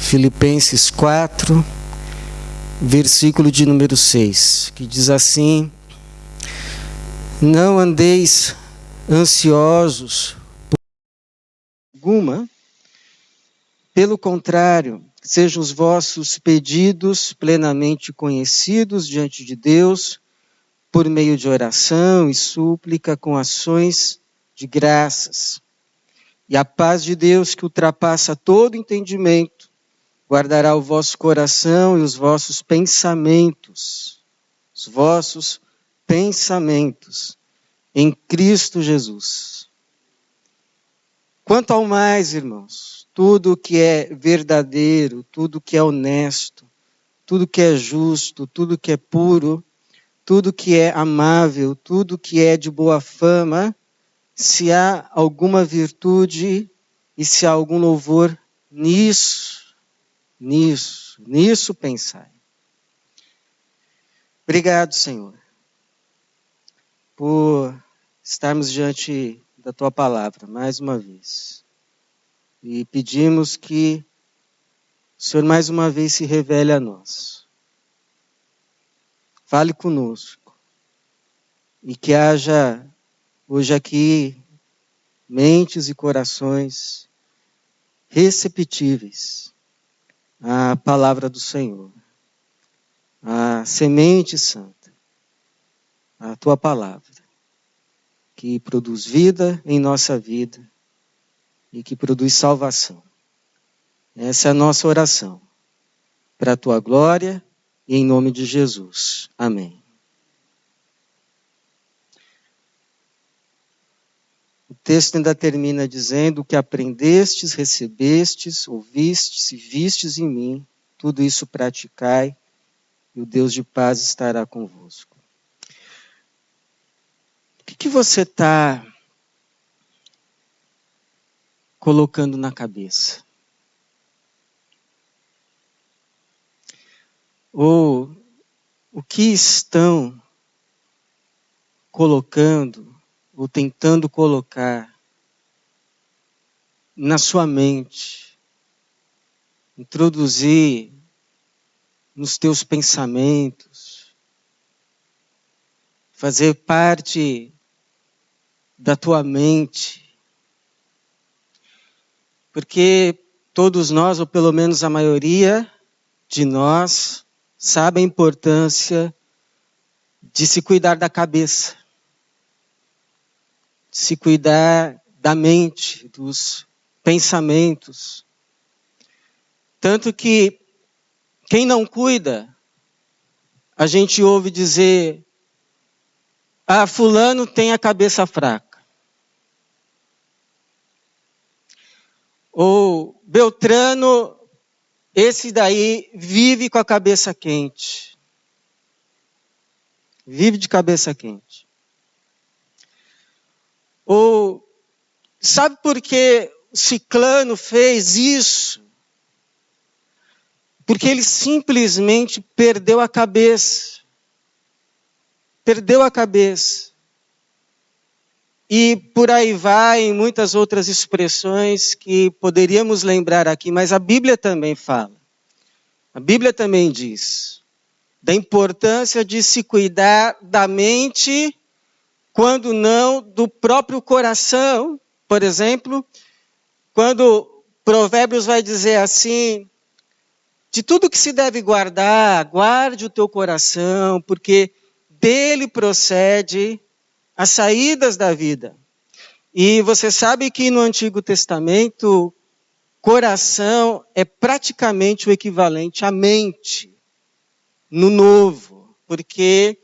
Filipenses 4, versículo de número 6, que diz assim: não andeis ansiosos por alguma, pelo contrário, sejam os vossos pedidos plenamente conhecidos diante de Deus, por meio de oração e súplica com ações de graças. E a paz de Deus, que ultrapassa todo entendimento, guardará o vosso coração e os vossos pensamentos. Os vossos pensamentos em Cristo Jesus. Quanto ao mais, irmãos, tudo que é verdadeiro, tudo que é honesto, tudo que é justo, tudo que é puro, tudo que é amável, tudo que é de boa fama, se há alguma virtude e se há algum louvor, nisso pensai. Obrigado, Senhor, por estarmos diante da Tua palavra, mais uma vez. E pedimos que o Senhor mais uma vez se revele a nós. Fale conosco. E que haja hoje aqui mentes e corações receptíveis à palavra do Senhor, à semente santa, à Tua palavra, que produz vida em nossa vida e que produz salvação. Essa é a nossa oração, para a Tua glória e em nome de Jesus. Amém. O texto ainda termina dizendo: o que aprendestes, recebestes, ouvistes e vistes em mim, tudo isso praticai, e o Deus de paz estará convosco. O que você está colocando na cabeça? Ou o que estão colocando ou tentando colocar na sua mente, introduzir nos teus pensamentos, fazer parte da tua mente? Porque todos nós, ou pelo menos a maioria de nós, sabe a importância de se cuidar da cabeça, de se cuidar da mente, dos pensamentos. Tanto que quem não cuida, a gente ouve dizer: ah, fulano tem a cabeça fraca. Ou Beltrano, esse daí vive com a cabeça quente. Vive de cabeça quente. Ou, sabe por que o ciclano fez isso? Porque ele simplesmente perdeu a cabeça. Perdeu a cabeça. E por aí vai, em muitas outras expressões que poderíamos lembrar aqui, mas a Bíblia também fala. A Bíblia também diz da importância de se cuidar da mente, quando não do próprio coração. Por exemplo, quando Provérbios vai dizer assim: de tudo que se deve guardar, guarde o teu coração, porque dele procede as saídas da vida. E você sabe que no Antigo Testamento, coração é praticamente o equivalente à mente no Novo, porque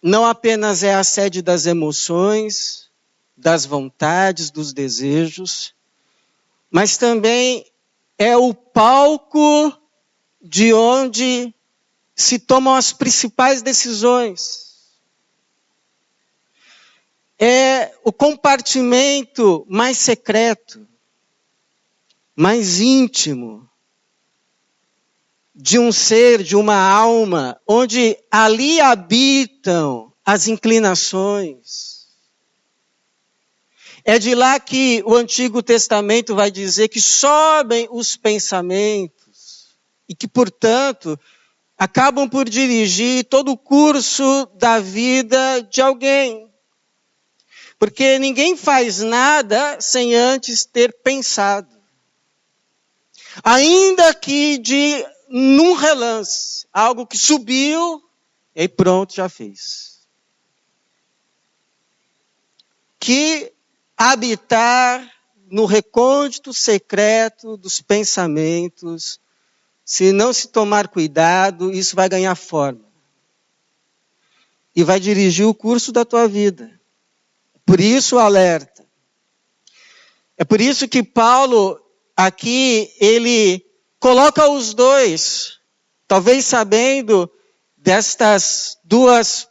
não apenas é a sede das emoções, das vontades, dos desejos, mas também é o palco de onde se tomam as principais decisões. É o compartimento mais secreto, mais íntimo de um ser, de uma alma, onde ali habitam as inclinações. É de lá que o Antigo Testamento vai dizer que sobem os pensamentos e que, portanto, acabam por dirigir todo o curso da vida de alguém. Porque ninguém faz nada sem antes ter pensado. Ainda que num relance, algo que subiu e aí pronto, já fez. Que habitar no recôndito secreto dos pensamentos, se não se tomar cuidado, isso vai ganhar forma. E vai dirigir o curso da tua vida. Por isso o alerta. É por isso que Paulo, aqui, ele coloca os dois, talvez sabendo destas duas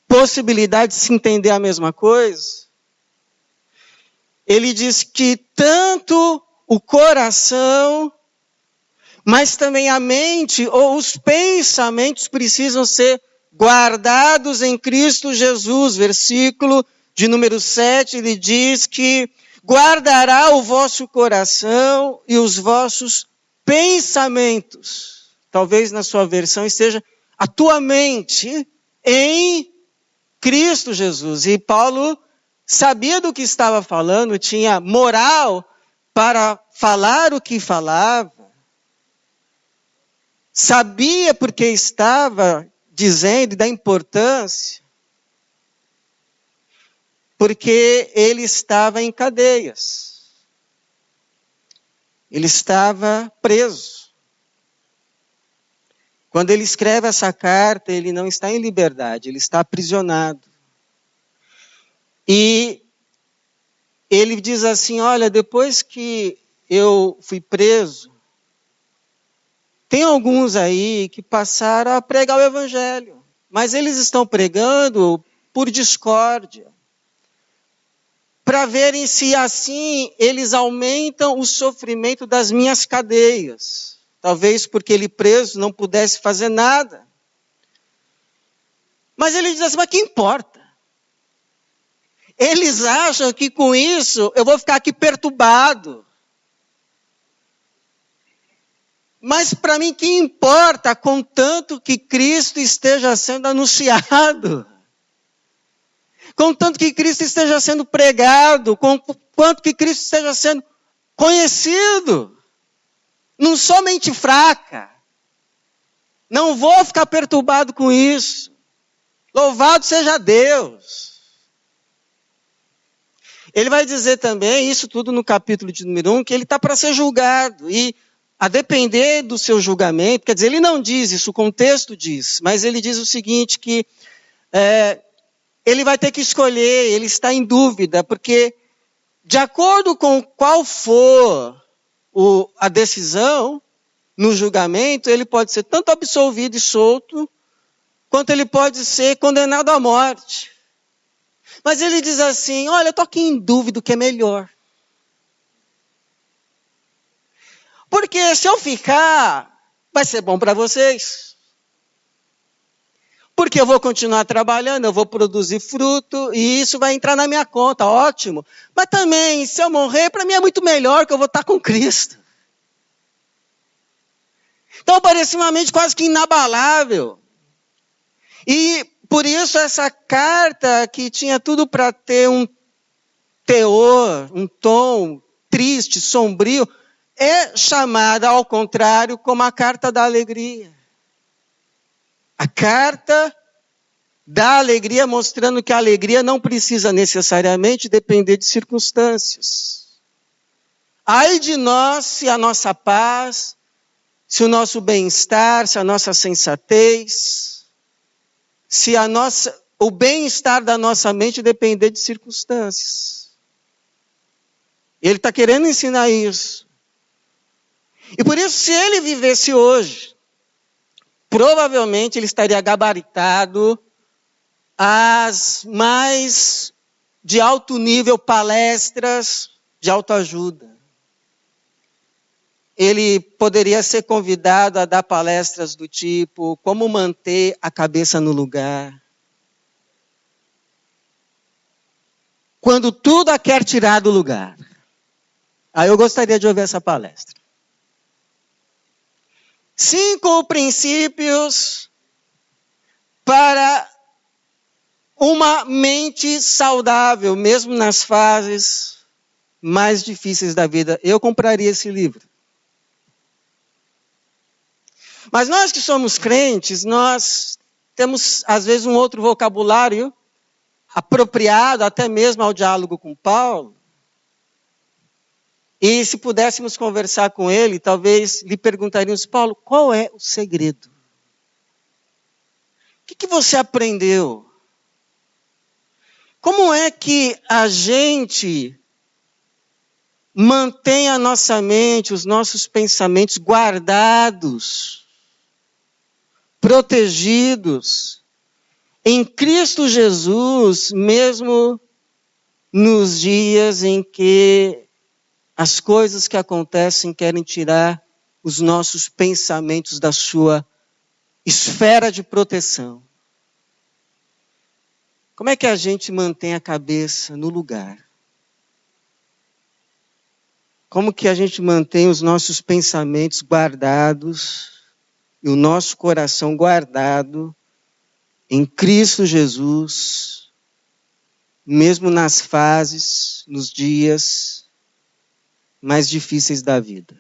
possibilidades de se entender a mesma coisa. Ele diz que tanto o coração, mas também a mente ou os pensamentos precisam ser guardados em Cristo Jesus. Versículo de número 7, ele diz que guardará o vosso coração e os vossos pensamentos. Talvez na sua versão esteja a tua mente em Cristo Jesus. E Paulo sabia do que estava falando, tinha moral para falar o que falava. Sabia porque estava dizendo da importância. Porque ele estava em cadeias. Ele estava preso. Quando ele escreve essa carta, ele não está em liberdade, ele está aprisionado. E ele diz assim, olha, depois que eu fui preso, tem alguns aí que passaram a pregar o evangelho, mas eles estão pregando por discórdia, para verem se assim eles aumentam o sofrimento das minhas cadeias. Talvez porque ele preso não pudesse fazer nada. Mas ele diz assim, mas que importa? Eles acham que com isso eu vou ficar aqui perturbado. Mas para mim que importa, contanto que Cristo esteja sendo anunciado. Contanto que Cristo esteja sendo pregado, quanto que Cristo esteja sendo conhecido. Não sou mente fraca. Não vou ficar perturbado com isso. Louvado seja Deus. Ele vai dizer também, isso tudo no capítulo de número 1, que ele está para ser julgado. E a depender do seu julgamento, quer dizer, ele não diz isso, o contexto diz, mas ele diz o seguinte, que ele vai ter que escolher, ele está em dúvida, porque de acordo com qual for a decisão no julgamento, ele pode ser tanto absolvido e solto, quanto ele pode ser condenado à morte. Mas ele diz assim, olha, eu estou aqui em dúvida o que é melhor. Porque se eu ficar, vai ser bom para vocês. Porque eu vou continuar trabalhando, eu vou produzir fruto, e isso vai entrar na minha conta, ótimo. Mas também, se eu morrer, para mim é muito melhor que eu vou estar com Cristo. Então parecia uma mente quase que inabalável. E por isso essa carta que tinha tudo para ter um teor, um tom triste, sombrio, é chamada ao contrário como a carta da alegria. A carta da alegria mostrando que a alegria não precisa necessariamente depender de circunstâncias. Ai de nós se a nossa paz, se o nosso bem-estar, se a nossa sensatez, se o bem-estar da nossa mente depender de circunstâncias. Ele está querendo ensinar isso. E por isso, se ele vivesse hoje, provavelmente ele estaria gabaritado às mais de alto nível palestras de autoajuda. Ele poderia ser convidado a dar palestras do tipo como manter a cabeça no lugar. quando tudo a quer tirar do lugar. Aí eu gostaria de ouvir essa palestra. 5 princípios para uma mente saudável, mesmo nas fases mais difíceis da vida. Eu compraria esse livro. Mas nós que somos crentes, nós temos às vezes um outro vocabulário apropriado até mesmo ao diálogo com Paulo. E se pudéssemos conversar com ele, talvez lhe perguntaríamos: Paulo, qual é o segredo? O que você aprendeu? Como é que a gente mantém a nossa mente, os nossos pensamentos guardados, protegidos em Cristo Jesus, mesmo nos dias em que as coisas que acontecem querem tirar os nossos pensamentos da sua esfera de proteção? Como é que a gente mantém a cabeça no lugar? Como que a gente mantém os nossos pensamentos guardados e o nosso coração guardado em Cristo Jesus, mesmo nas fases, nos dias mais difíceis da vida?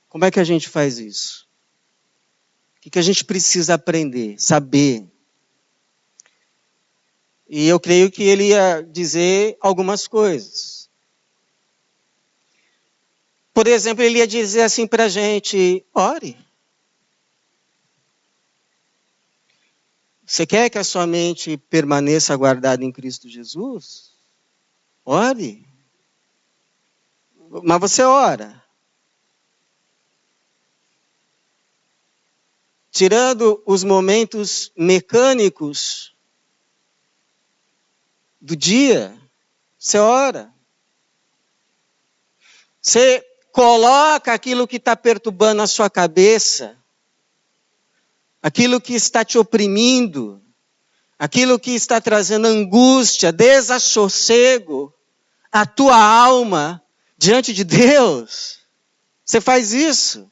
Como é que a gente faz isso? O que a gente precisa aprender, saber? E eu creio que ele ia dizer algumas coisas. Por exemplo, ele ia dizer assim para a gente: ore. Você quer que a sua mente permaneça guardada em Cristo Jesus? Ore. Mas você ora. Tirando os momentos mecânicos do dia, você ora. Você coloca aquilo que está perturbando a sua cabeça, aquilo que está te oprimindo, aquilo que está trazendo angústia, desassossego à tua alma diante de Deus. Você faz isso.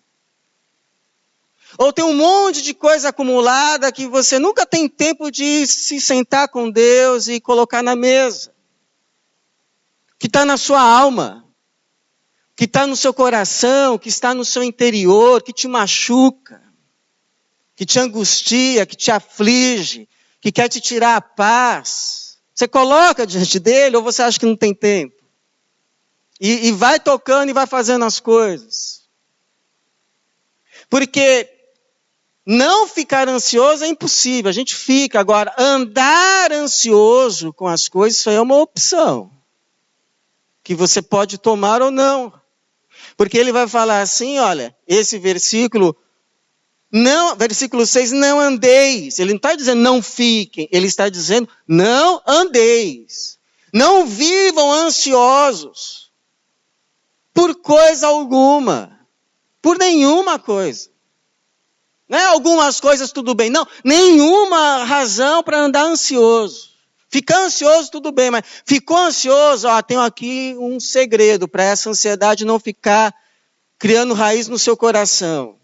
Ou tem um monte de coisa acumulada que você nunca tem tempo de se sentar com Deus e colocar na mesa. Que está na sua alma, que está no seu coração, que está no seu interior, que te machuca, que te angustia, que te aflige, que quer te tirar a paz. Você coloca diante dele ou você acha que não tem tempo? E vai tocando e vai fazendo as coisas. Porque não ficar ansioso é impossível, a gente fica. Agora, andar ansioso com as coisas, isso aí é uma opção, que você pode tomar ou não. Porque ele vai falar assim, olha, esse versículo, não, versículo 6, não andeis. Ele não está dizendo não fiquem, ele está dizendo não andeis. Não vivam ansiosos por coisa alguma, por nenhuma coisa. Não é algumas coisas tudo bem, não, nenhuma razão para andar ansioso. Ficar ansioso tudo bem, mas ficou ansioso, tenho aqui um segredo para essa ansiedade não ficar criando raiz no seu coração.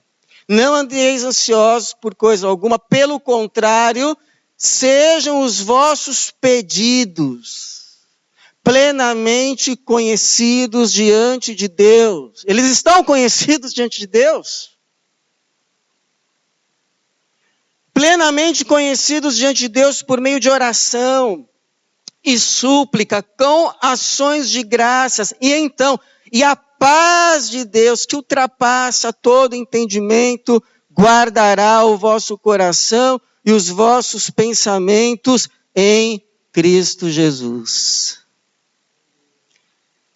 Não andeis ansiosos por coisa alguma, pelo contrário, sejam os vossos pedidos plenamente conhecidos diante de Deus. Eles estão conhecidos diante de Deus? Plenamente conhecidos diante de Deus por meio de oração e súplica, com ações de graças. E a paz de Deus, que ultrapassa todo entendimento, guardará o vosso coração e os vossos pensamentos em Cristo Jesus.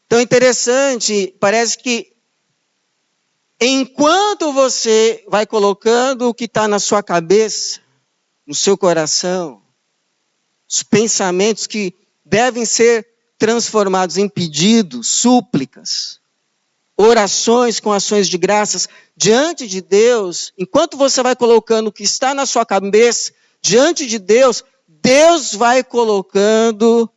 Então, interessante, parece que enquanto você vai colocando o que está na sua cabeça, no seu coração, os pensamentos que devem ser transformados em pedidos, súplicas, orações com ações de graças diante de Deus, enquanto você vai colocando o que está na sua cabeça diante de Deus, Deus vai colocando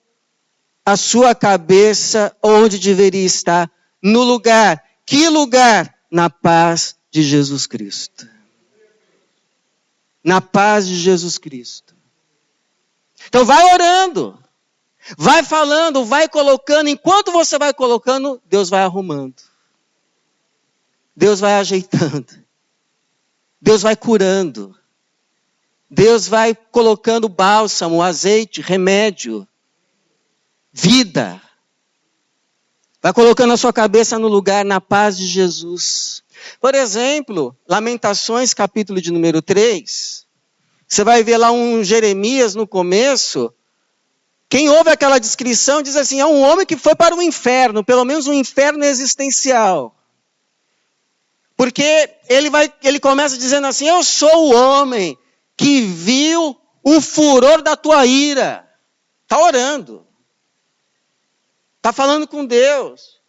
a sua cabeça onde deveria estar, no lugar. Que lugar? Na paz de Jesus Cristo. Na paz de Jesus Cristo. Então vai orando, vai falando, vai colocando. Enquanto você vai colocando, Deus vai arrumando. Deus vai ajeitando. Deus vai curando. Deus vai colocando bálsamo, azeite, remédio, vida. Vai colocando a sua cabeça no lugar, na paz de Jesus. Por exemplo, Lamentações, capítulo de número 3. Você vai ver lá um Jeremias no começo. Quem ouve aquela descrição diz assim, é um homem que foi para o inferno, pelo menos um inferno existencial. Porque ele começa dizendo assim, eu sou o homem que viu o furor da tua ira. Está orando. Está falando com Deus.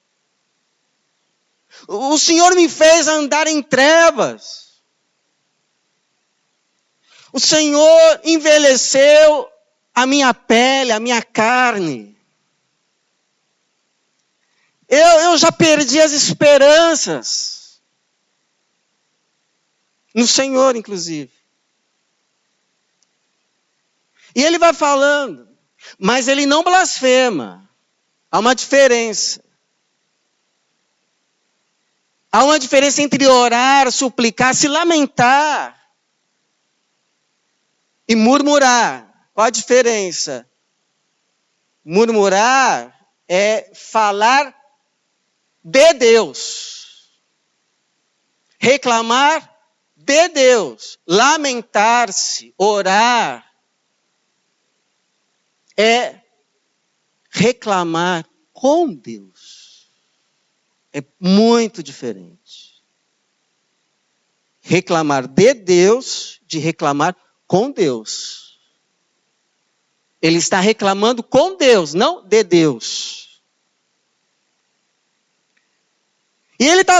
O Senhor me fez andar em trevas. O Senhor envelheceu a minha pele, a minha carne. Eu já perdi as esperanças. No Senhor, inclusive. E ele vai falando, mas ele não blasfema. Há uma diferença. Há uma diferença entre orar, suplicar, se lamentar e murmurar. Qual a diferença? Murmurar é falar de Deus. Reclamar de Deus. Lamentar-se, orar, é reclamar com Deus. É muito diferente. Reclamar de Deus, de reclamar com Deus. Ele está reclamando com Deus, não de Deus. E ele está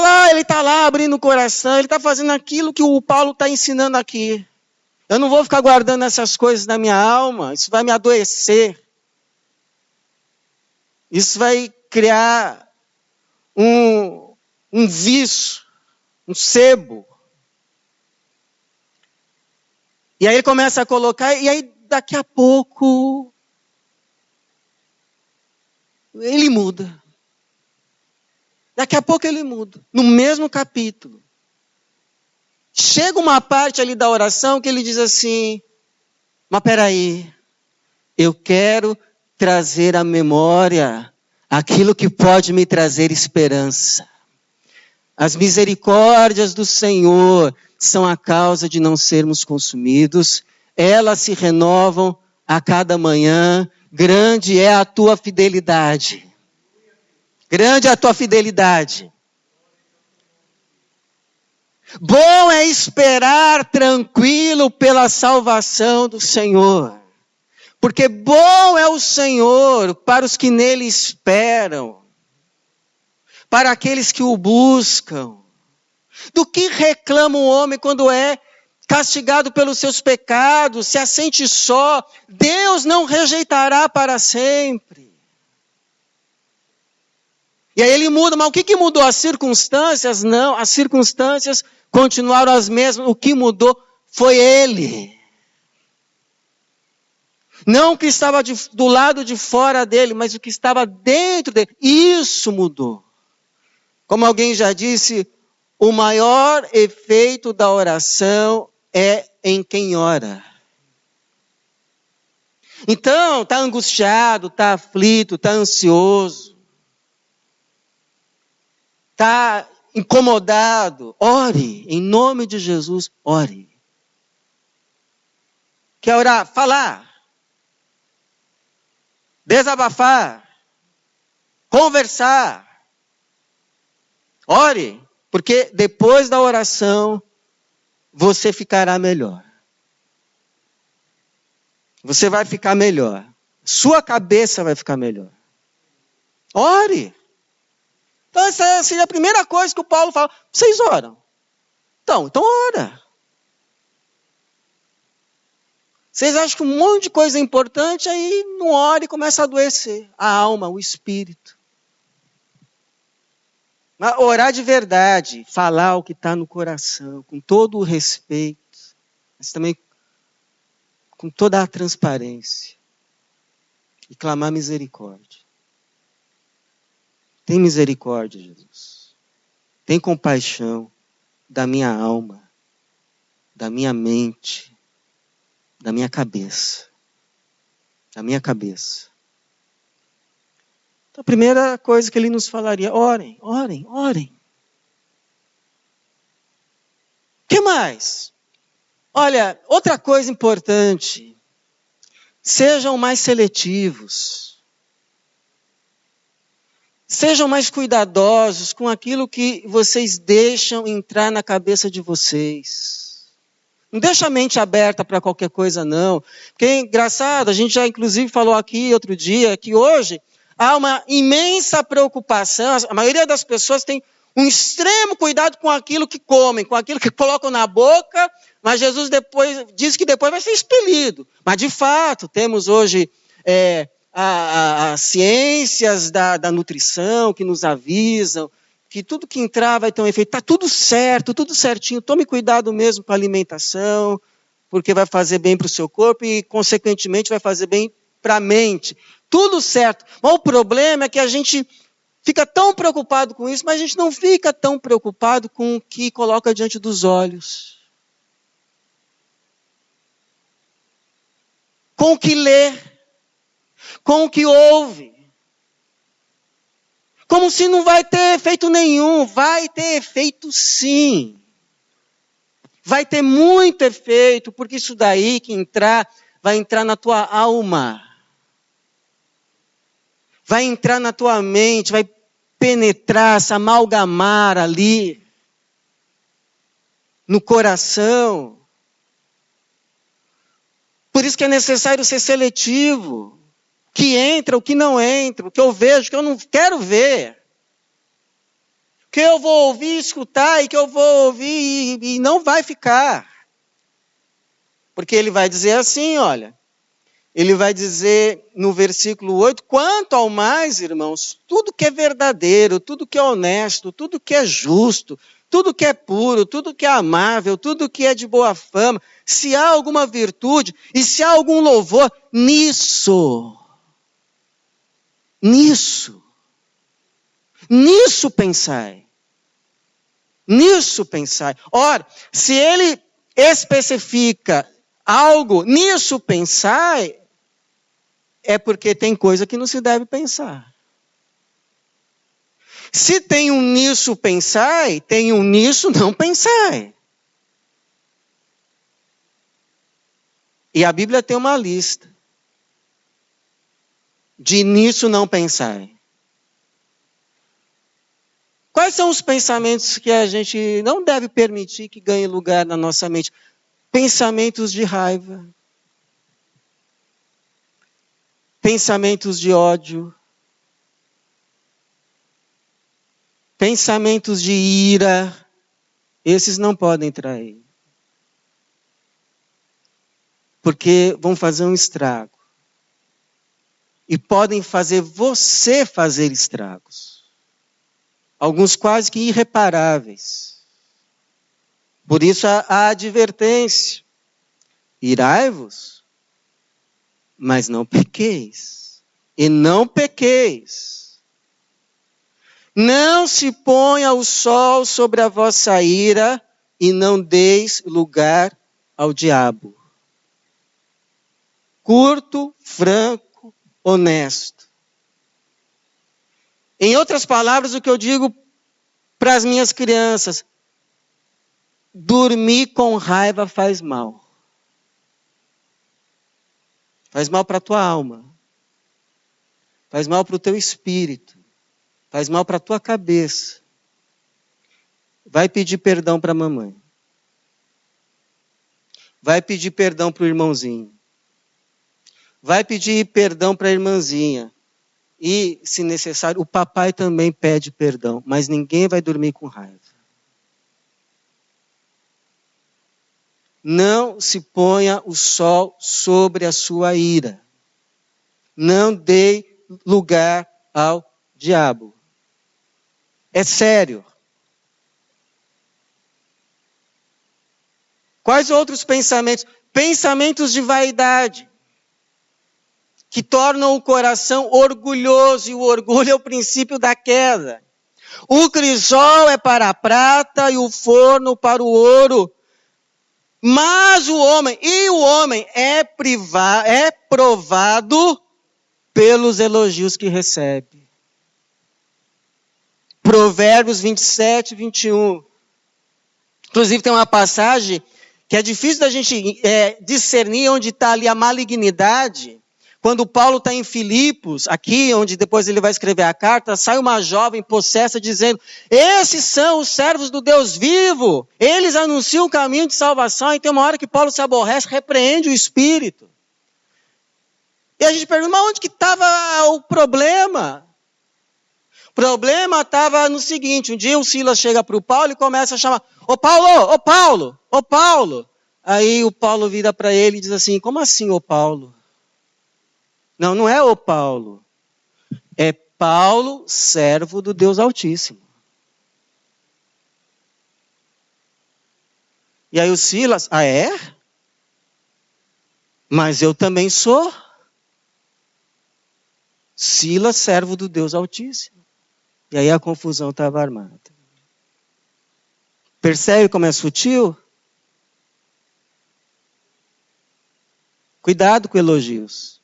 lá abrindo o coração, ele está fazendo aquilo que o Paulo está ensinando aqui. Eu não vou ficar guardando essas coisas na minha alma, isso vai me adoecer. Isso vai criar um vício, um sebo. E aí ele começa a colocar, e aí daqui a pouco ele muda. Daqui a pouco ele muda. No mesmo capítulo. Chega uma parte ali da oração que ele diz assim, mas peraí, eu quero trazer à memória aquilo que pode me trazer esperança. As misericórdias do Senhor são a causa de não sermos consumidos. Elas se renovam a cada manhã. Grande é a tua fidelidade. Grande é a tua fidelidade. Bom é esperar tranquilo pela salvação do Senhor. Porque bom é o Senhor para os que nele esperam. Para aqueles que o buscam. Do que reclama o homem quando é castigado pelos seus pecados, se assente só? Deus não rejeitará para sempre. E aí ele muda, mas o que mudou? As circunstâncias? Não, as circunstâncias continuaram as mesmas. O que mudou foi ele. Não o que estava do lado de fora dele, mas o que estava dentro dele. Isso mudou. Como alguém já disse, o maior efeito da oração é em quem ora. Então, está angustiado, está aflito, está ansioso, está incomodado. Ore, em nome de Jesus, ore. Quer orar? Falar. Desabafar. Conversar. Ore, porque depois da oração, você ficará melhor. Você vai ficar melhor. Sua cabeça vai ficar melhor. Ore. Então essa seria a primeira coisa que o Paulo fala. Vocês oram? Então ora. Vocês acham que um monte de coisa é importante, aí não ora e começa a adoecer. A alma, o espírito. Mas orar de verdade, falar o que está no coração, com todo o respeito, mas também com toda a transparência. E clamar misericórdia. Tem misericórdia, Jesus. Tem compaixão da minha alma, da minha mente, da minha cabeça. Da minha cabeça. Então, a primeira coisa que ele nos falaria, orem, orem, orem. O que mais? Olha, outra coisa importante. Sejam mais seletivos. Sejam mais cuidadosos com aquilo que vocês deixam entrar na cabeça de vocês. Não deixa a mente aberta para qualquer coisa, não. Porque é engraçado, a gente já inclusive falou aqui outro dia, que hoje há uma imensa preocupação. A maioria das pessoas tem um extremo cuidado com aquilo que comem, com aquilo que colocam na boca, mas Jesus depois diz que depois vai ser expelido. Mas de fato, temos hoje as ciências da nutrição que nos avisam que tudo que entrar vai ter um efeito. Está tudo certo, tudo certinho. Tome cuidado mesmo com a alimentação, porque vai fazer bem para o seu corpo e, consequentemente, vai fazer bem para a mente. Tudo certo. Mas o problema é que a gente fica tão preocupado com isso, mas a gente não fica tão preocupado com o que coloca diante dos olhos. Com o que lê. Com o que ouve. Como se não vai ter efeito nenhum. Vai ter efeito sim. Vai ter muito efeito, porque isso daí que entrar, vai entrar na tua alma. Vai entrar na tua mente, vai penetrar, se amalgamar ali. No coração. Por isso que é necessário ser seletivo. O que entra, o que não entra, o que eu vejo, o que eu não quero ver. O que eu vou ouvir, escutar e que eu vou ouvir e não vai ficar. Porque ele vai dizer assim, olha. Ele vai dizer no versículo 8, quanto ao mais, irmãos, tudo que é verdadeiro, tudo que é honesto, tudo que é justo, tudo que é puro, tudo que é amável, tudo que é de boa fama, se há alguma virtude e se há algum louvor, nisso pensai. Nisso pensai. Ora, se ele especifica algo, nisso pensai, é porque tem coisa que não se deve pensar. Se tem um nisso pensai, tem um nisso não pensai. E a Bíblia tem uma lista de nisso não pensai. Quais são os pensamentos que a gente não deve permitir que ganhem lugar na nossa mente? Pensamentos de raiva. Pensamentos de ódio. Pensamentos de ira. Esses não podem entrar aí. Porque vão fazer um estrago. E podem fazer você fazer estragos. Alguns quase que irreparáveis. Por isso a advertência. Irai-vos, mas não pequeis. E não pequeis. Não se ponha o sol sobre a vossa ira e não deis lugar ao diabo. Curto, franco, honesto. Em outras palavras, o que eu digo para as minhas crianças, dormir com raiva faz mal. Faz mal para a tua alma. Faz mal para o teu espírito. Faz mal para a tua cabeça. Vai pedir perdão para a mamãe. Vai pedir perdão para o irmãozinho. Vai pedir perdão para a irmãzinha. E, se necessário, o papai também pede perdão. Mas ninguém vai dormir com raiva. não se ponha o sol sobre a sua ira. Não dê lugar ao diabo. É sério. Quais outros pensamentos? Pensamentos de vaidade, que tornam o coração orgulhoso, e o orgulho é o princípio da queda. O crisol é para a prata e o forno para o ouro. Mas o homem é provado pelos elogios que recebe. Provérbios 27, 21. Inclusive tem uma passagem que é difícil da gente discernir onde está ali a malignidade. Quando Paulo está em Filipos, aqui onde depois ele vai escrever a carta, sai uma jovem possessa dizendo: esses são os servos do Deus vivo, eles anunciam o caminho de salvação. E tem uma hora que Paulo se aborrece, repreende o espírito. E a gente pergunta, mas onde que estava o problema? O problema estava no seguinte: um dia o Silas chega para o Paulo e começa a chamar: ô Paulo, ô Paulo, ô Paulo. Aí o Paulo vira para ele e diz assim: como assim, ô Paulo? Não, não é o Paulo. É Paulo, servo do Deus Altíssimo. E aí o Silas, é? Mas eu também sou. Silas, servo do Deus Altíssimo. E aí a confusão estava armada. Percebe como é sutil? Cuidado com elogios.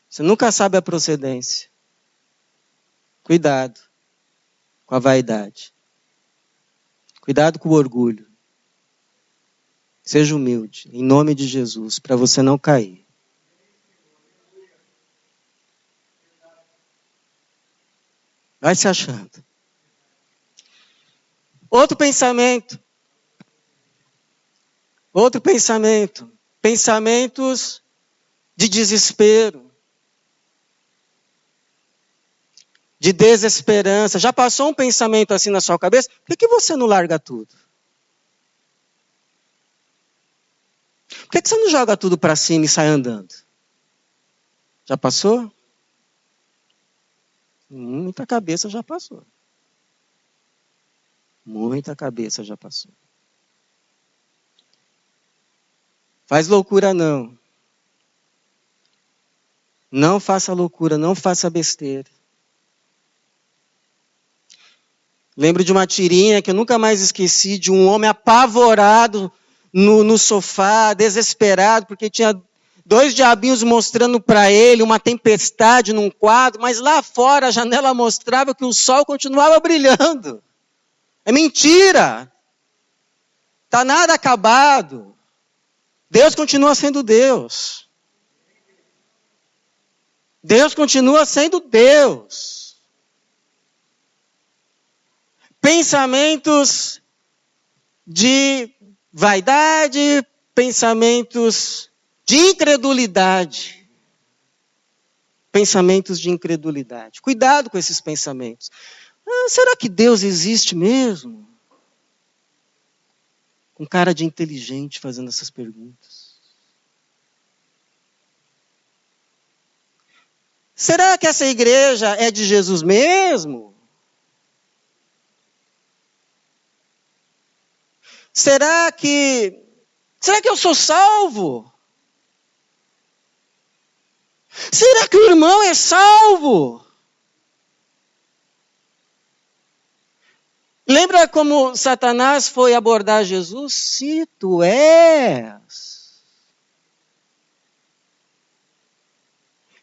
Você nunca sabe a procedência. Cuidado com a vaidade. Cuidado com o orgulho. Seja humilde, em nome de Jesus, para você não cair. Vai se achando. Outro pensamento. Pensamentos de desespero. De desesperança. Já passou um pensamento assim na sua cabeça? Por que você não larga tudo? Por que você não joga tudo para cima e sai andando? Já passou? Muita cabeça já passou. Muita cabeça já passou. Faz loucura não. Não faça loucura, não faça besteira. Lembro de uma tirinha que eu nunca mais esqueci, de um homem apavorado no sofá, desesperado, porque tinha 2 diabinhos mostrando para ele uma tempestade num quadro, mas lá fora a janela mostrava que o sol continuava brilhando. É mentira! Está nada acabado. Deus continua sendo Deus. Deus continua sendo Deus. Pensamentos de vaidade, pensamentos de incredulidade. Pensamentos de incredulidade. Cuidado com esses pensamentos. Será que Deus existe mesmo? Um cara de inteligente fazendo essas perguntas. Será que essa igreja é de Jesus mesmo? Será que eu sou salvo? Será que o irmão é salvo? Lembra como Satanás foi abordar Jesus? Se tu és.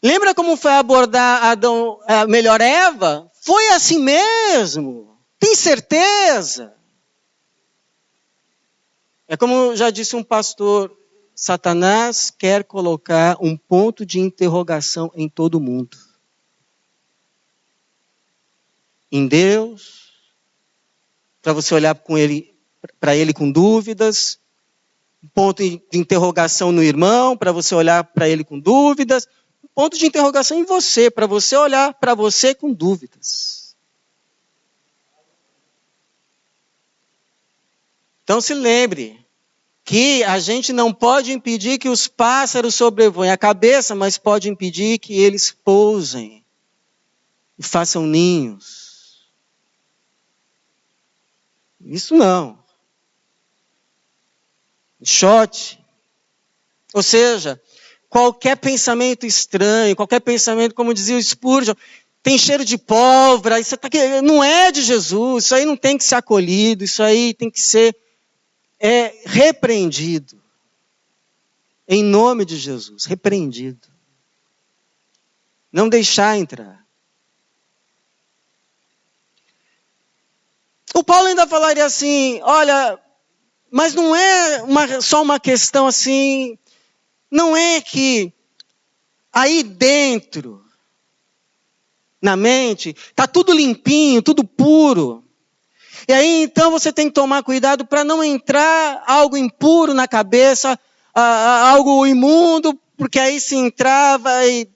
Lembra como foi abordar Adão, melhor Eva? Foi assim mesmo. Tem certeza? É como já disse um pastor, Satanás quer colocar um ponto de interrogação em todo mundo. Em Deus, para você olhar para ele com dúvidas, um ponto de interrogação no irmão, para você olhar para ele com dúvidas, um ponto de interrogação em você, para você olhar para você com dúvidas. Então se lembre que a gente não pode impedir que os pássaros sobrevoem a cabeça, mas pode impedir que eles pousem e façam ninhos. Isso não. Enxote. Ou seja, qualquer pensamento estranho, qualquer pensamento, como dizia o Spurgeon, tem cheiro de pólvora, isso não é de Jesus, isso aí não tem que ser acolhido, isso aí tem que ser repreendido. Em nome de Jesus, repreendido. Não deixar entrar. O Paulo ainda falaria assim, olha, mas não é só uma questão assim, não é que aí dentro, na mente, está tudo limpinho, tudo puro. E aí então você tem que tomar cuidado para não entrar algo impuro na cabeça, algo imundo, porque aí se entrar vai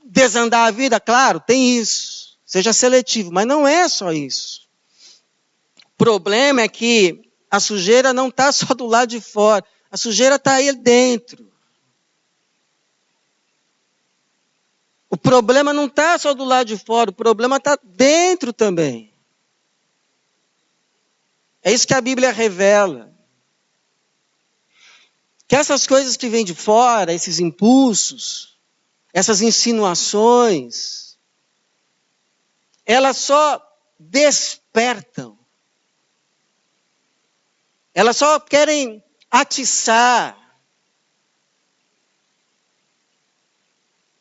desandar a vida. Claro, tem isso. Seja seletivo, mas não é só isso. O problema é que a sujeira não está só do lado de fora, a sujeira está aí dentro. O problema não está só do lado de fora, o problema está dentro também. É isso que a Bíblia revela. Que essas coisas que vêm de fora, esses impulsos, essas insinuações, elas só despertam. Elas só querem atiçar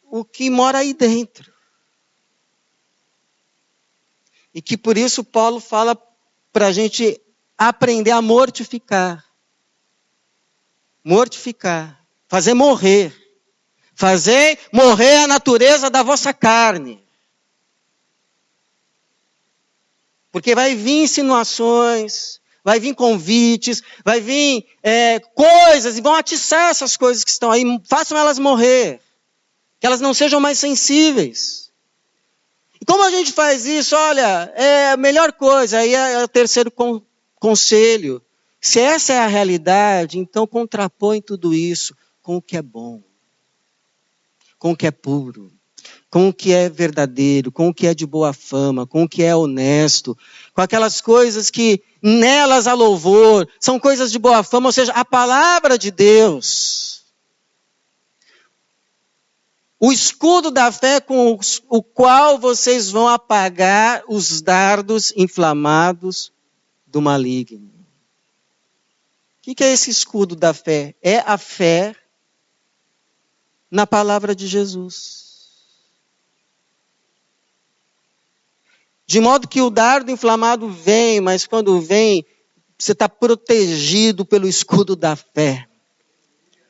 o que mora aí dentro. E que por isso Paulo fala para a gente aprender a mortificar. Mortificar. Fazer morrer. Fazer morrer a natureza da vossa carne. Porque vai vir insinuações, vai vir convites, vai vir coisas, e vão atiçar essas coisas que estão aí. Façam elas morrer. Que elas não sejam mais sensíveis. E como a gente faz isso? Olha, é a melhor coisa, aí é o terceiro conselho. Se essa é a realidade, então contrapõe tudo isso com o que é bom, com o que é puro, com o que é verdadeiro, com o que é de boa fama, com o que é honesto, com aquelas coisas que nelas há louvor, são coisas de boa fama, ou seja, a palavra de Deus. O escudo da fé com o qual vocês vão apagar os dardos inflamados do maligno. O que é esse escudo da fé? É a fé na palavra de Jesus. De modo que o dardo inflamado vem, mas quando vem, você está protegido pelo escudo da fé.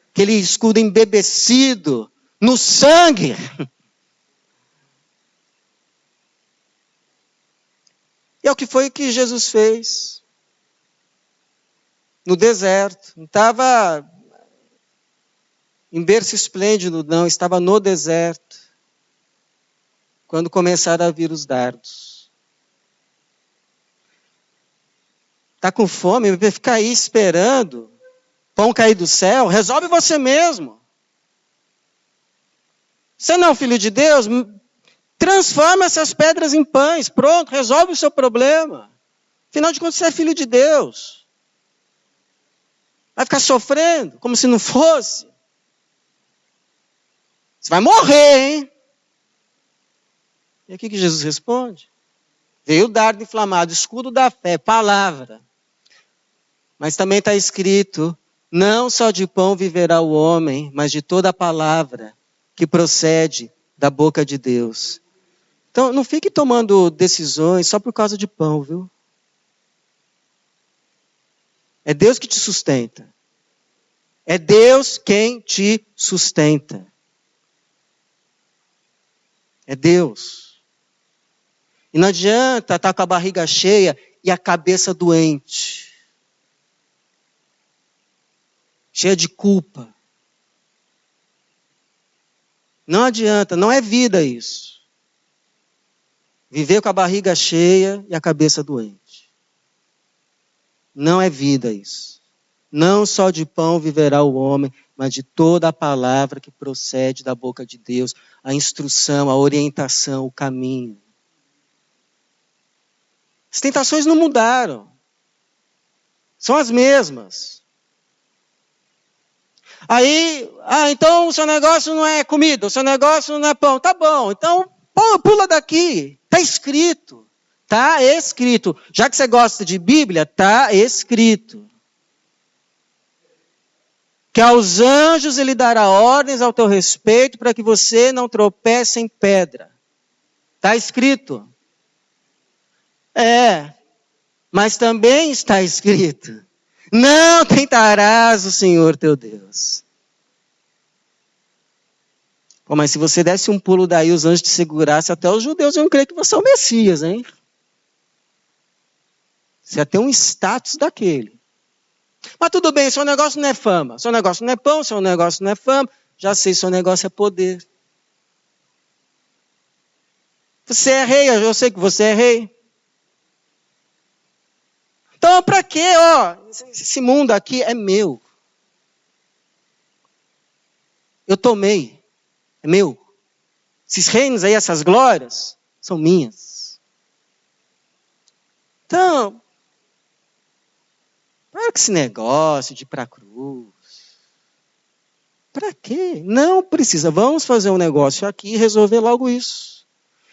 Aquele escudo embebecido no sangue. E é o que foi que Jesus fez. No deserto. Não estava em berço esplêndido, não. Estava no deserto. Quando começaram a vir os dardos. Está com fome? Vai ficar aí esperando pão cair do céu? Resolve você mesmo. Você não é um filho de Deus? Transforma essas pedras em pães. Pronto, resolve o seu problema. Afinal de contas, você é filho de Deus. Vai ficar sofrendo como se não fosse. Você vai morrer, hein? E o que Jesus responde? Veio o dardo inflamado, escudo da fé, palavra. Mas também está escrito, não só de pão viverá o homem, mas de toda a palavra que procede da boca de Deus. Então, não fique tomando decisões só por causa de pão, viu? É Deus que te sustenta. É Deus quem te sustenta. É Deus. E não adianta estar com a barriga cheia e a cabeça doente. Cheia de culpa. Não adianta, não é vida isso. Viver com a barriga cheia e a cabeça doente. Não é vida isso. Não só de pão viverá o homem, mas de toda a palavra que procede da boca de Deus, a instrução, a orientação, o caminho. As tentações não mudaram. São as mesmas. Aí, então o seu negócio não é comida, o seu negócio não é pão. Tá bom, então pula daqui. Está escrito. Está escrito. Já que você gosta de Bíblia, está escrito. Que aos anjos ele dará ordens ao teu respeito para que você não tropece em pedra. Está escrito. Mas também está escrito. Não tentarás o Senhor teu Deus. Pô, mas se você desse um pulo daí, os anjos te segurassem, até os judeus iam crer que você é o Messias, hein? Você ia ter um status daquele. Mas tudo bem, seu negócio não é fama, seu negócio não é pão, seu negócio não é fama, já sei, seu negócio é poder. Você é rei, eu sei que você é rei. Então, para quê? Esse mundo aqui é meu. Eu tomei. É meu. Esses reinos aí, essas glórias, são minhas. Então, para que esse negócio de ir para a cruz? Para quê? Não precisa. Vamos fazer um negócio aqui e resolver logo isso.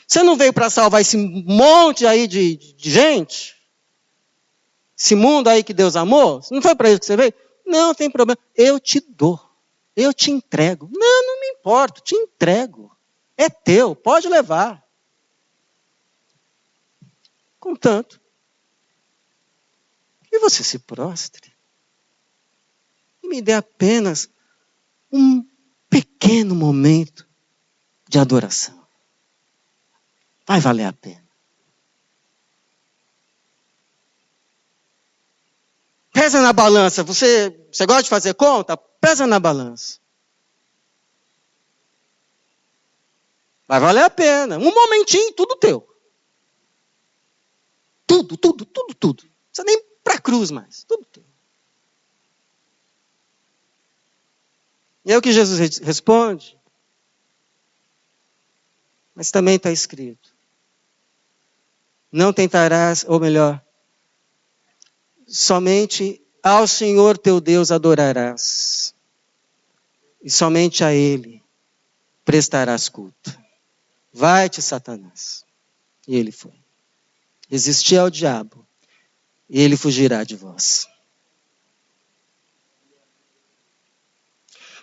Você não veio para salvar esse monte aí de gente? Esse mundo aí que Deus amou? Não foi para isso que você veio? Não tem problema. Eu te dou. Eu te entrego. Não me importo. Te entrego. É teu. Pode levar. Contanto que você se prostre e me dê apenas um pequeno momento de adoração. Vai valer a pena. Pesa na balança. Você gosta de fazer conta? Pesa na balança. Vai valer a pena. Um momentinho, tudo teu. Tudo. Não precisa nem para a cruz mais. Tudo teu. E é o que Jesus responde. Mas também está escrito. Não tentarás, ou melhor, somente ao Senhor teu Deus adorarás. E somente a Ele prestarás culto. Vai-te, Satanás. E ele foi. Resistir ao diabo. E ele fugirá de vós.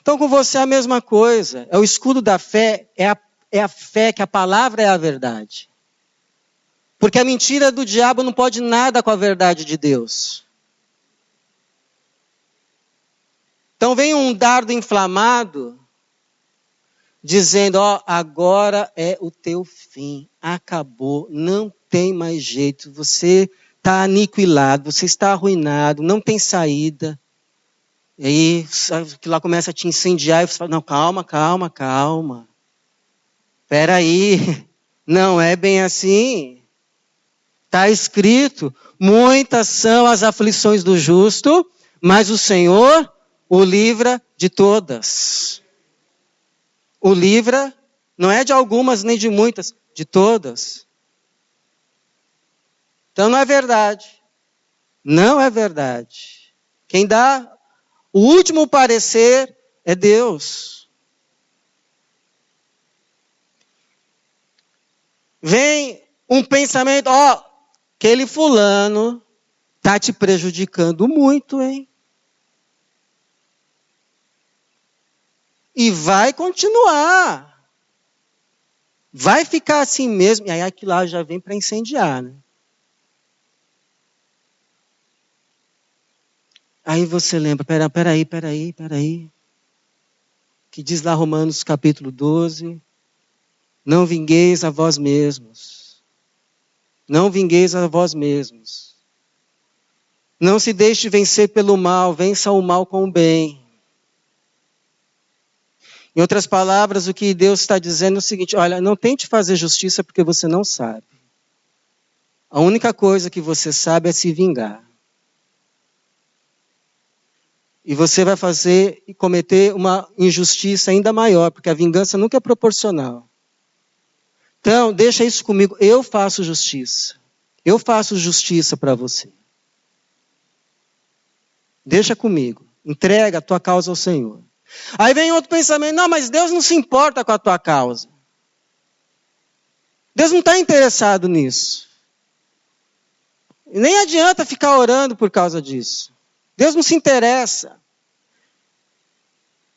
Então com você é a mesma coisa. É o escudo da fé, é a fé que a palavra é a verdade. Porque a mentira do diabo não pode nada com a verdade de Deus. Então vem um dardo inflamado, dizendo, agora é o teu fim, acabou, não tem mais jeito, você está aniquilado, você está arruinado, não tem saída. E aí, que lá começa a te incendiar, e você fala, não, calma. Espera aí, não é bem assim. Está escrito, muitas são as aflições do justo, mas o Senhor o livra de todas. O livra não é de algumas nem de muitas, de todas. Então não é verdade. Não é verdade. Quem dá o último parecer é Deus. Vem um pensamento, aquele fulano está te prejudicando muito, hein? E vai continuar. Vai ficar assim mesmo. E aí aquilo lá já vem para incendiar, né? Aí você lembra, peraí. Que diz lá Romanos capítulo 12. Não vingueis a vós mesmos. Não vingueis a vós mesmos. Não se deixe vencer pelo mal, vença o mal com o bem. Em outras palavras, o que Deus está dizendo é o seguinte, olha, não tente fazer justiça porque você não sabe. A única coisa que você sabe é se vingar. E você vai fazer e cometer uma injustiça ainda maior, porque a vingança nunca é proporcional. Então, deixa isso comigo. Eu faço justiça. Eu faço justiça para você. Deixa comigo. Entrega a tua causa ao Senhor. Aí vem outro pensamento. Não, mas Deus não se importa com a tua causa. Deus não está interessado nisso. E nem adianta ficar orando por causa disso. Deus não se interessa.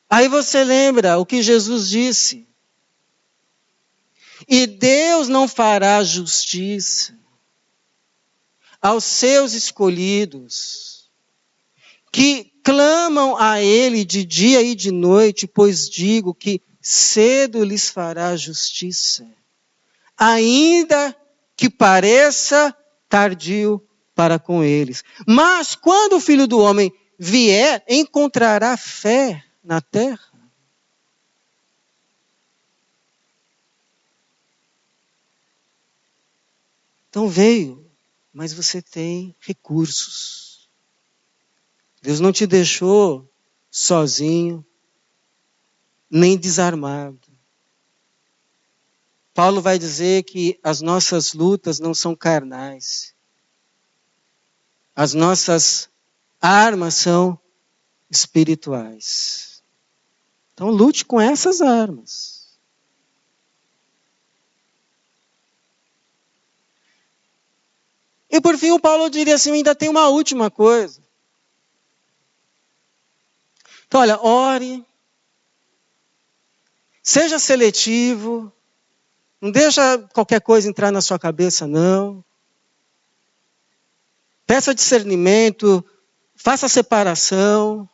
Aí você lembra o que Jesus disse. E Deus não fará justiça aos seus escolhidos, que clamam a Ele de dia e de noite, pois digo que cedo lhes fará justiça, ainda que pareça tardio para com eles. Mas quando o Filho do Homem vier, encontrará fé na terra? Então veio, mas você tem recursos. Deus não te deixou sozinho, nem desarmado. Paulo vai dizer que as nossas lutas não são carnais. As nossas armas são espirituais. Então lute com essas armas. E por fim o Paulo diria assim, ainda tem uma última coisa. Então olha, ore, seja seletivo, não deixa qualquer coisa entrar na sua cabeça, não. Peça discernimento, faça separação.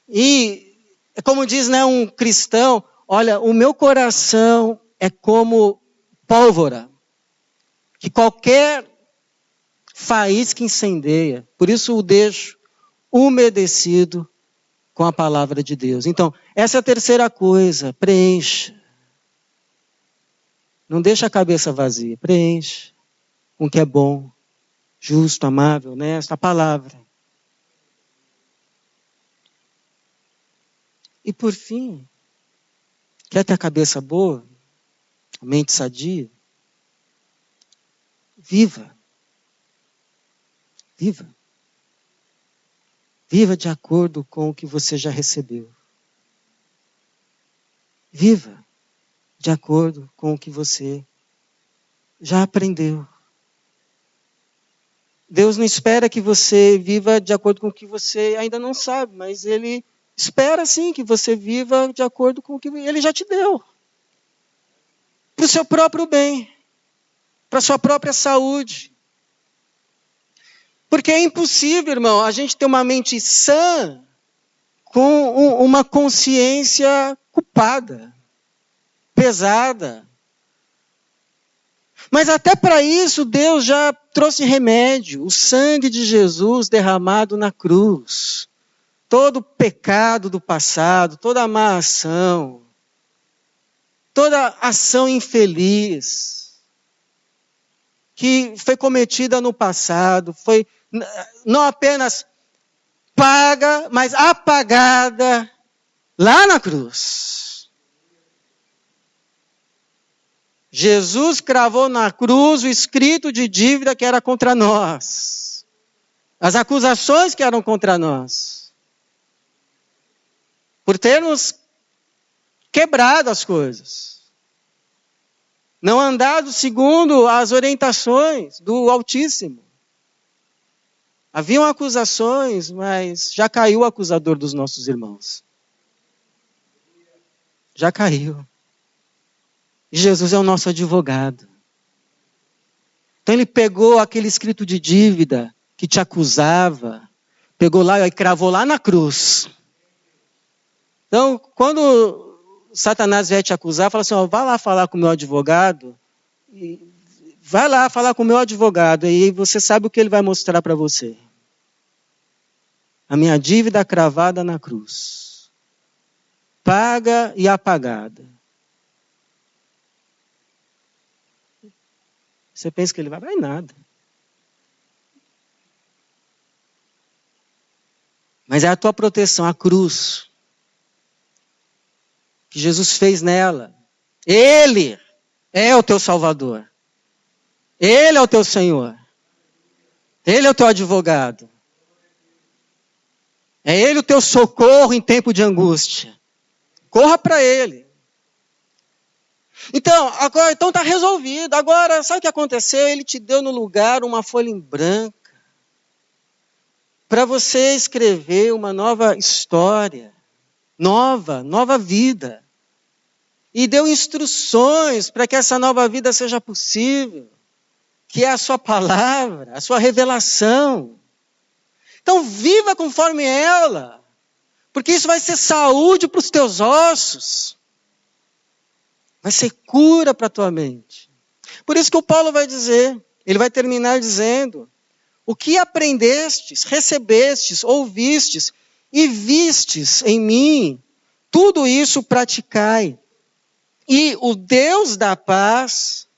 E, como diz, né, um cristão, olha, o meu coração é como pólvora, que qualquer faísca incendeia. Por isso o deixo umedecido com a palavra de Deus. Então, essa é a terceira coisa, preencha. Não deixa a cabeça vazia, preencha com o que é bom, justo, amável, honesto, a palavra. E por fim, quer ter a cabeça boa, a mente sadia? Viva. Viva. Viva de acordo com o que você já recebeu. Viva de acordo com o que você já aprendeu. Deus não espera que você viva de acordo com o que você ainda não sabe, mas Ele espera sim que você viva de acordo com o que Ele já te deu. Para o seu próprio bem, para a sua própria saúde. Porque é impossível, irmão, a gente ter uma mente sã com uma consciência culpada, pesada. Mas até para isso Deus já trouxe remédio, o sangue de Jesus derramado na cruz. Todo o pecado do passado, toda a má ação, toda ação infeliz que foi cometida no passado, foi não apenas paga, mas apagada lá na cruz. Jesus cravou na cruz o escrito de dívida que era contra nós. As acusações que eram contra nós. Por termos quebrado as coisas. Não andado segundo as orientações do Altíssimo. Haviam acusações, mas já caiu o acusador dos nossos irmãos. Já caiu. E Jesus é o nosso advogado. Então ele pegou aquele escrito de dívida que te acusava, pegou lá e cravou lá na cruz. Então, quando Satanás vier te acusar, fala assim, ó, vai lá falar com o meu advogado, vai lá falar com o meu advogado, e você sabe o que ele vai mostrar para você. A minha dívida cravada na cruz. Paga e apagada. Você pensa que ele vai nada. Mas é a tua proteção, a cruz, que Jesus fez nela. Ele é o teu Salvador. Ele é o teu Senhor. Ele é o teu advogado. É Ele o teu socorro em tempo de angústia. Corra para Ele. Então, agora está resolvido. Agora, sabe o que aconteceu? Ele te deu no lugar uma folha em branco para você escrever uma nova história. Nova vida. E deu instruções para que essa nova vida seja possível. Que é a sua palavra, a sua revelação. Então viva conforme ela. Porque isso vai ser saúde para os teus ossos. Vai ser cura para a tua mente. Por isso que o Paulo vai dizer, ele vai terminar dizendo, o que aprendestes, recebestes, ouvistes e vistes em mim, tudo isso praticai. E o Deus da paz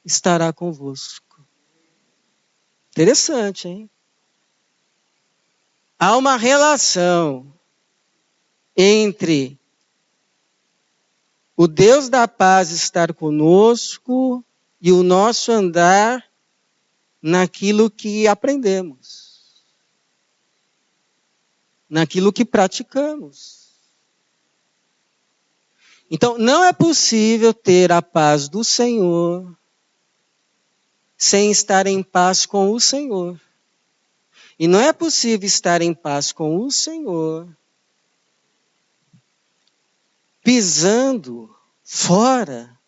estará convosco. Interessante, hein? Há uma relação entre o Deus da paz estar conosco e o nosso andar naquilo que aprendemos, naquilo que praticamos. Então, não é possível ter a paz do Senhor sem estar em paz com o Senhor. E não é possível estar em paz com o Senhor pisando fora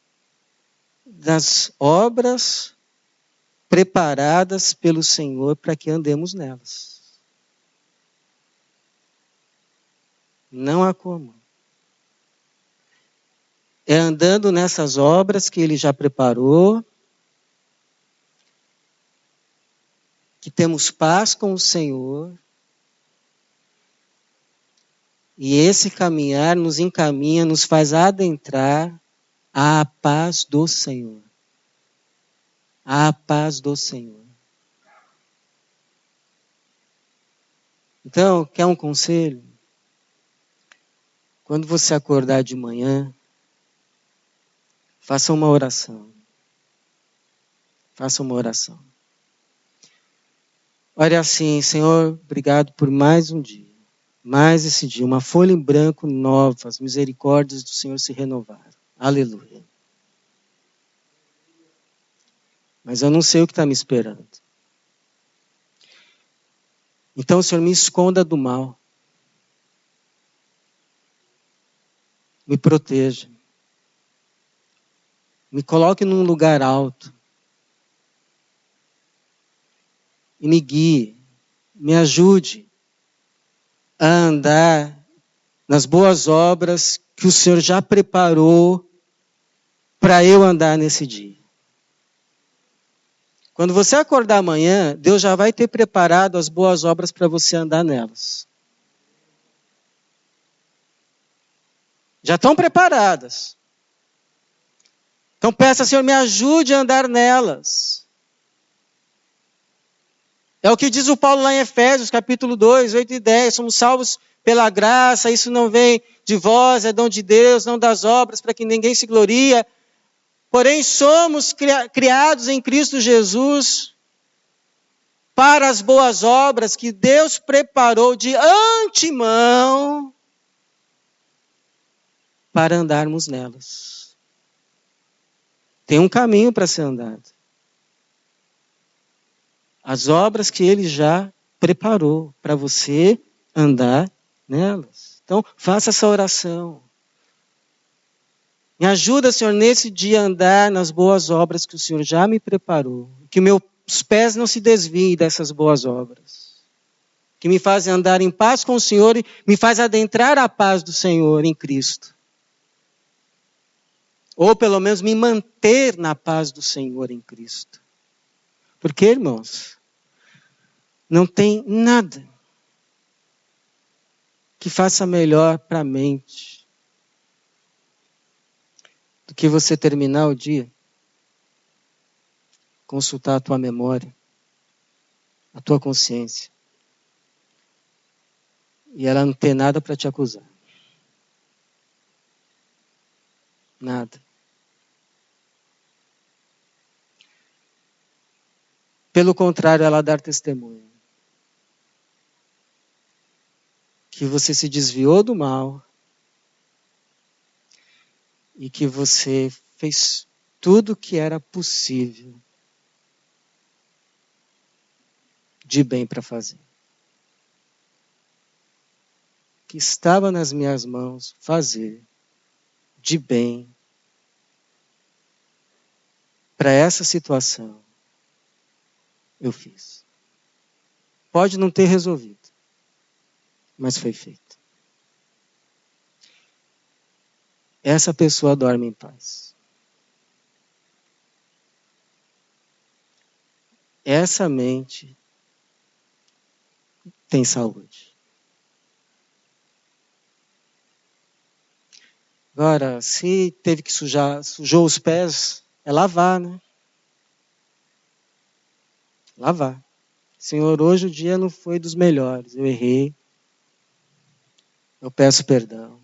das obras preparadas pelo Senhor para que andemos nelas. Não há como. É andando nessas obras que Ele já preparou, que temos paz com o Senhor, e esse caminhar nos encaminha, nos faz adentrar à paz do Senhor. À paz do Senhor. Então, quer um conselho? Quando você acordar de manhã, faça uma oração. Faça uma oração. Ore assim, Senhor, obrigado por mais um dia. Mais esse dia, uma folha em branco nova, as misericórdias do Senhor se renovaram. Aleluia. Mas eu não sei o que está me esperando. Então, Senhor, me esconda do mal. Me proteja. Me coloque num lugar alto. E me guie. Me ajude a andar nas boas obras que o Senhor já preparou para eu andar nesse dia. Quando você acordar amanhã, Deus já vai ter preparado as boas obras para você andar nelas. Já estão preparadas. Então peça, Senhor, me ajude a andar nelas. É o que diz o Paulo lá em Efésios, capítulo 2, 8 e 10. Somos salvos pela graça, isso não vem de vós, é dom de Deus, não das obras, para que ninguém se glorie. Porém, somos criados em Cristo Jesus para as boas obras que Deus preparou de antemão para andarmos nelas. Tem um caminho para ser andado. As obras que Ele já preparou para você andar nelas. Então, faça essa oração. Me ajuda, Senhor, nesse dia a andar nas boas obras que o Senhor já me preparou. Que meus pés não se desviem dessas boas obras. Que me fazem andar em paz com o Senhor e me faz adentrar a paz do Senhor em Cristo. Ou pelo menos me manter na paz do Senhor em Cristo. Porque, irmãos, não tem nada que faça melhor para a mente do que você terminar o dia, consultar a tua memória, a tua consciência e ela não ter nada para te acusar. Nada. Pelo contrário, ela dar testemunho que você se desviou do mal e que você fez tudo o que era possível de bem para fazer. Que estava nas minhas mãos fazer de bem para essa situação, eu fiz. Pode não ter resolvido, mas foi feito. Essa pessoa dorme em paz. Essa mente tem saúde. Agora, se teve que sujou os pés, é lavar, né? Lavar. Senhor, hoje o dia não foi dos melhores. Eu errei. Eu peço perdão.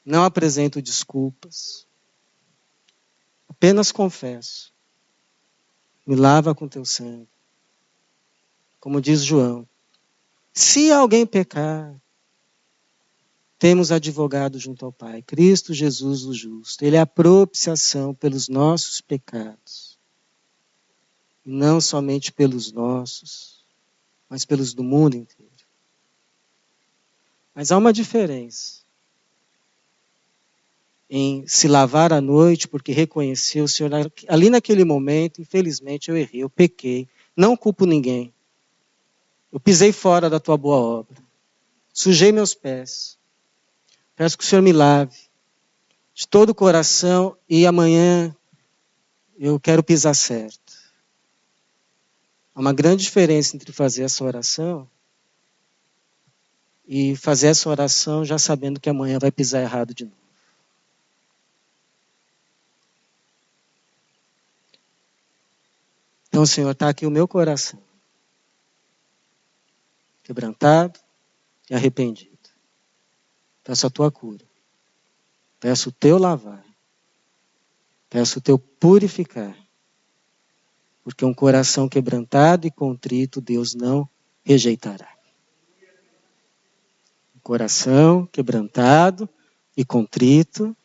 Não apresento desculpas. Apenas confesso. Me lava com teu sangue. Como diz João. Se alguém pecar, temos advogado junto ao Pai, Cristo Jesus o justo. Ele é a propiciação pelos nossos pecados. Não somente pelos nossos, mas pelos do mundo inteiro. Mas há uma diferença em se lavar à noite porque reconheceu o Senhor. Ali naquele momento, infelizmente, eu errei, eu pequei. Não culpo ninguém. Eu pisei fora da tua boa obra. Sujei meus pés. Peço que o Senhor me lave de todo o coração e amanhã eu quero pisar certo. Há uma grande diferença entre fazer essa oração e fazer essa oração já sabendo que amanhã vai pisar errado de novo. Então, Senhor, está aqui o meu coração, quebrantado e arrependido. Peço a tua cura. Peço o teu lavar. Peço o teu purificar. Porque um coração quebrantado e contrito, Deus não rejeitará. Um coração quebrantado e contrito,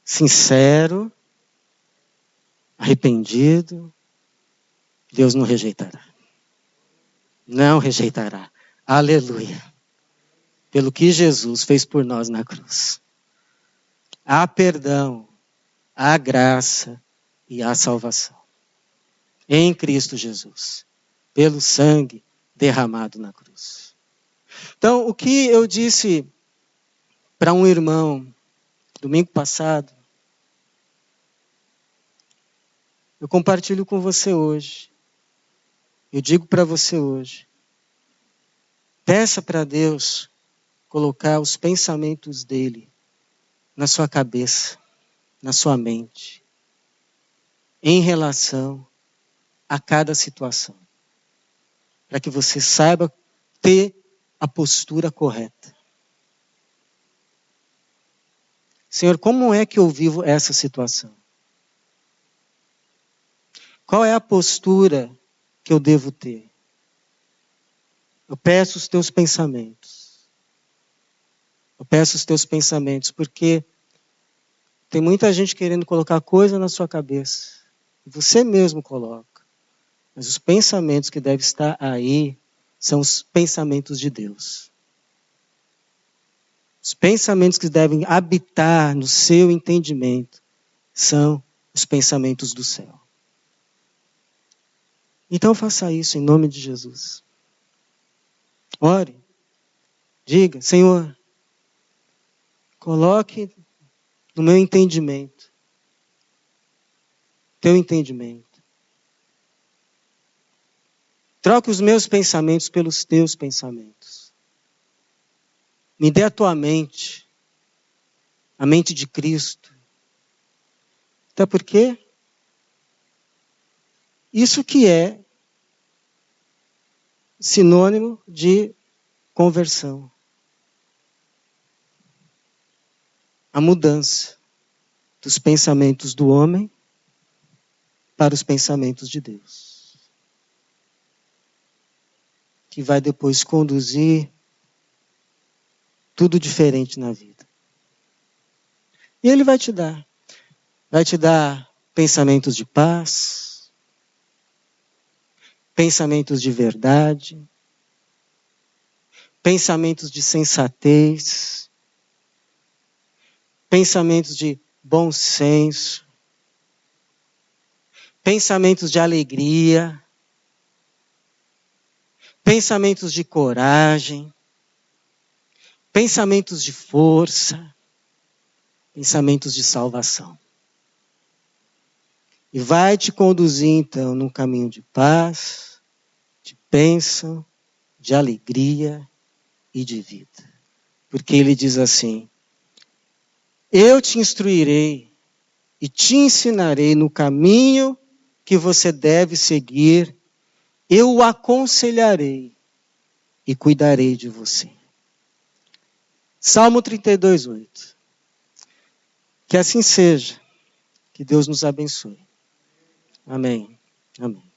sincero, arrependido, Deus não rejeitará. Não rejeitará. Aleluia. Pelo que Jesus fez por nós na cruz. Há perdão, há graça e há salvação. Em Cristo Jesus. Pelo sangue derramado na cruz. Então, o que eu disse para um irmão domingo passado, eu compartilho com você hoje. Eu digo para você hoje. Peça para Deus colocar os pensamentos dele na sua cabeça, na sua mente, em relação a cada situação. Para que você saiba ter a postura correta. Senhor, como é que eu vivo essa situação? Qual é a postura que eu devo ter? Eu peço os teus pensamentos. Eu peço os teus pensamentos, porque tem muita gente querendo colocar coisa na sua cabeça. Você mesmo coloca. Mas os pensamentos que devem estar aí são os pensamentos de Deus. Os pensamentos que devem habitar no seu entendimento são os pensamentos do céu. Então faça isso em nome de Jesus. Ore. Diga, Senhor, coloque no meu entendimento, teu entendimento. Troque os meus pensamentos pelos teus pensamentos. Me dê a tua mente, a mente de Cristo. Até porque isso que é sinônimo de conversão. A mudança dos pensamentos do homem para os pensamentos de Deus. Que vai depois conduzir tudo diferente na vida. E Ele vai te dar. Vai te dar pensamentos de paz, pensamentos de verdade, pensamentos de sensatez, pensamentos de bom senso, pensamentos de alegria, pensamentos de coragem, pensamentos de força, pensamentos de salvação. E vai te conduzir, então, num caminho de paz, de bênção, de alegria e de vida. Porque Ele diz assim: eu te instruirei e te ensinarei no caminho que você deve seguir, eu o aconselharei e cuidarei de você. Salmo 32:8. Que assim seja. Que Deus nos abençoe. Amém. Amém.